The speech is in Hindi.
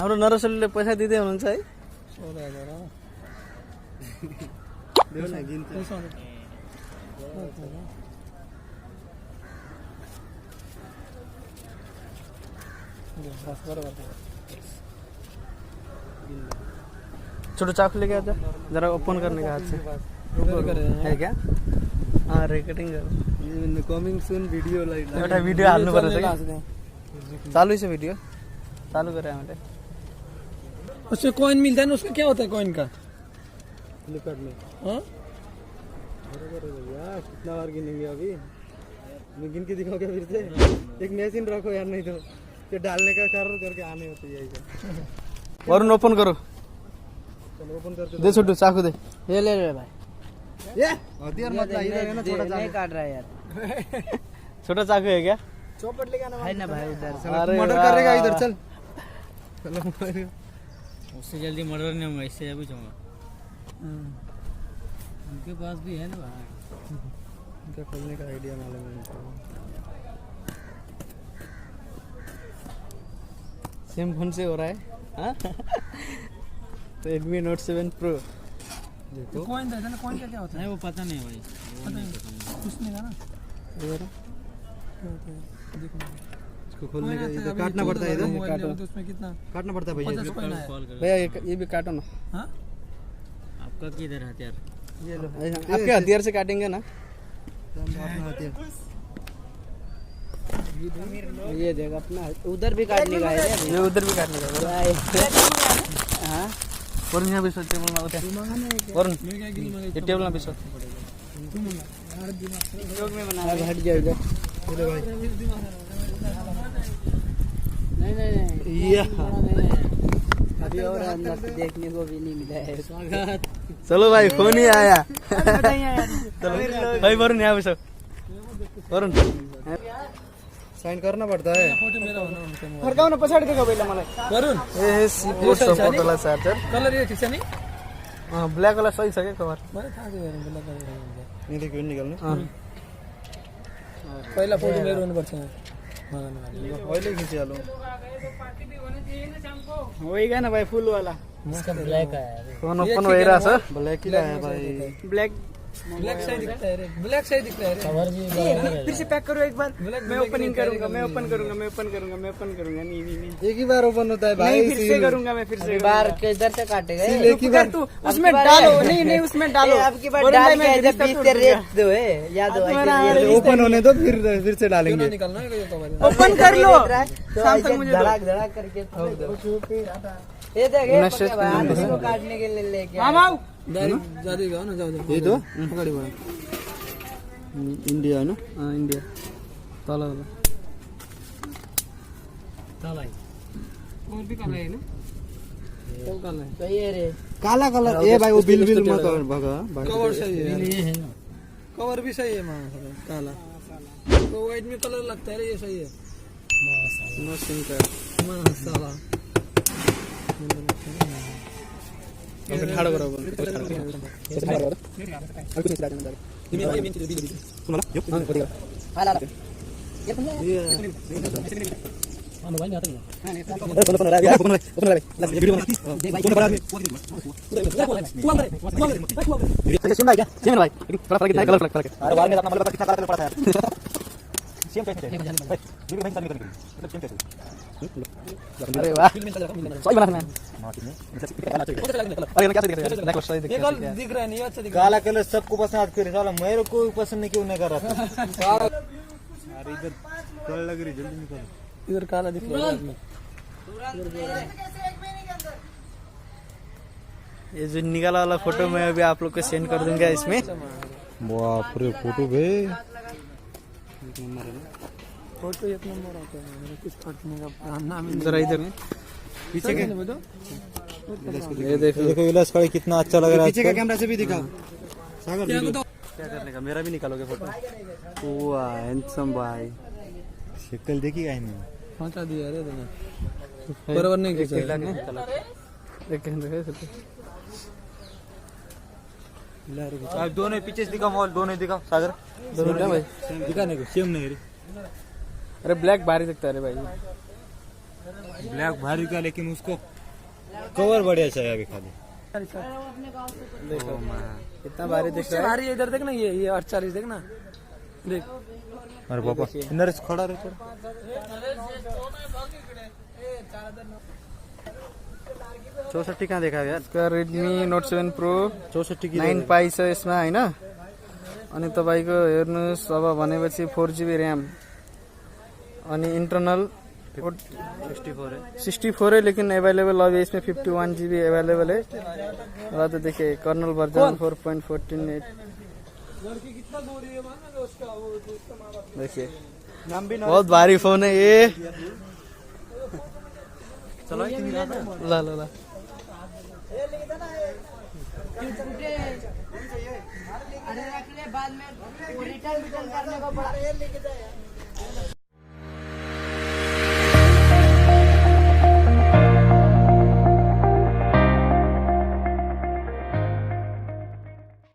हाम्रो नरसलीले पैसा दिँदै हुनुहुन्छ है देऊ न गिन्छु छोटो चाकू लेके आजा जरा ओपन करने का हाथ से है क्या हाँ रिकॉर्डिंग कमिंग सून वीडियो एउटा भिडियो हाल्नु पर्छ चालू से वीडियो चालू करे हामीले उसमें कॉइन मिलता है ना उसका क्या होता है कॉइन का फ्लिपकार्ट में हाँ यार कितना बार गिनेंगे अभी मैं गिन के दिखाओ क्या फिर से एक मशीन रखो यार नहीं तो ये डालने का कारण करके आने होते यही का वरुण ओपन करो चलो ओपन करते दे छोटू चाकू दे ये ले ले भाई ये हथियार मत ला इधर है ना छोटा चाकू नहीं काट रहा है यार छोटा चाकू है क्या चौपट लेके आना है ना भाई उधर अरे मर्डर करेगा इधर चल उससे जल्दी मर्डर नहीं होगा इससे अभी जाऊंगा उनके पास भी है ना भाई इनका खोलने का आइडिया मालूम है सेम फोन से हो रहा है हाँ तो Redmi Note 7 Pro देखो कॉइन था ना कॉइन क्या होता है वो पता नहीं भाई पता नहीं कुछ नहीं था ना देखो इसको खोलने का इधर काटना पड़ता है इधर काटो तो उसमें कितना काटना पड़ता है भैया भैया ये भी काटो ना हाँ आपका किधर हथियार ये लो आपके हथियार से काटेंगे ना ये देख अपना उधर भी काटने का है ये उधर भी काटने का हाँ वरुण यहाँ भी सोच टेबल में होता है वरुण ये टेबल में भी सोच हट जाओ इधर नहीं अभी और अंदर से देखने को भी नहीं मिला है स्वागत चलो भाई फोन ही आया चलो भाई वरुण यहाँ भी सो वरुण साइन करना पड़ता है फर्काउन पछाडी देखा पहिला मलाई वरुण ए सी4 सपोर्ट वाला चार्जर कलर ये ठीक छ नि ब्ल्याक वाला सही छ के कभर मलाई थाहा थियो हेर्नु ब्ल्याक कलर ये देखो निकाल्नु पहिला फोटो मेरो हुनु पर्छ अहिले खिचिहालौँ होइगएन भाइ फुल वाला इसका ब्लैक आया फोन ओपन भइरहेछ ब्ल्याक ही आया भाई ब्लैक सही दिखता है रे ब्लैक सही दिखता है रे कवर भी फिर से पैक करो एक बार मैं ओपन करूंगा नहीं एक ही बार ओपन होता है भाई फिर से करूंगा मैं फिर से बार के इधर से काटेगा एक ही बार तू उसमें डालो नहीं उसमें डालो आपकी बार डाल के जब 20 से रेट दो है याद हो ओपन होने दो फिर से डालेंगे निकालना है ये कवर ओपन कर लो शाम तक मुझे धड़ाक धड़ाक करके ये देख इसको काटने के लिए लेके मामा जारी गयो ना जाओ यही तो अगाडि बढ इन्डिया हैन इन्डिया तल तलाई और भी काला है ना सब काला है सही है रे काला कलर ए भाई वो बिल मत भगा कवर सही है ये है ना कवर भी सही है मां काला तो व्हाइट में कलर लगता है ये सही है माशाल्लाह ठाडो गरौ अरे वाह सही बना अरे क्या दिख रहा है दिख रहा है नहीं अच्छा दिख काला कलर सबको पसंद करे साला मेरे को पसंद नहीं क्यों नहीं कर रहा था अरे इधर कलर लग रही जल्दी निकालो इधर काला दिख रहा है ये जो निकाला वाला फोटो मैं अभी आप लोग को सेंड कर दूंगा इसमें बाप रे फोटो भे फोटो एक नंबर आता है कुछ काटने का नाम जरा इधर पीछे के ये देखो विलास खड़े कितना अच्छा लग रहा है पीछे का कैमरा से भी दिखाओ सागर क्या करने का मेरा भी निकालोगे फोटो वाह हैंडसम भाई शक्ल देखी गाय में पहुंचा दिया रे देना बराबर नहीं खींचा देख के आप दोनों पीछे से दिखाओ मॉल दोनों दिखाओ सागर दोनों भाई दिखाने को सेम नहीं रे अरे ब्लैक भारी दिखता है रे भाई ब्लैक भारी का लेकिन उसको कवर बढ़िया चाहिए अभी खाली। देखो कितना भारी दिख रहा है। भारी इधर देख ना, ये 48 देख ना, देख। अरे पापा इधर खड़ा रहे। 64 कहाँ देखा यार? इसका Redmi Note 7 Pro 64 की 9 पाई छ यसमा हैन। अनि तपाईको हेर्नुस् अब भनेपछि 4GB RAM अनि इंटरनल 64 है। 64 है लेकिन अवेलेबल अभी इसमें 51GB अवेलेबल है। और तो देखिए कर्नल वर्जन 4.14 देखिए बहुत भारी फोन है ये। चलो ला ला ला अरे रख ले, बाद में रिटर्न करने को पड़ा।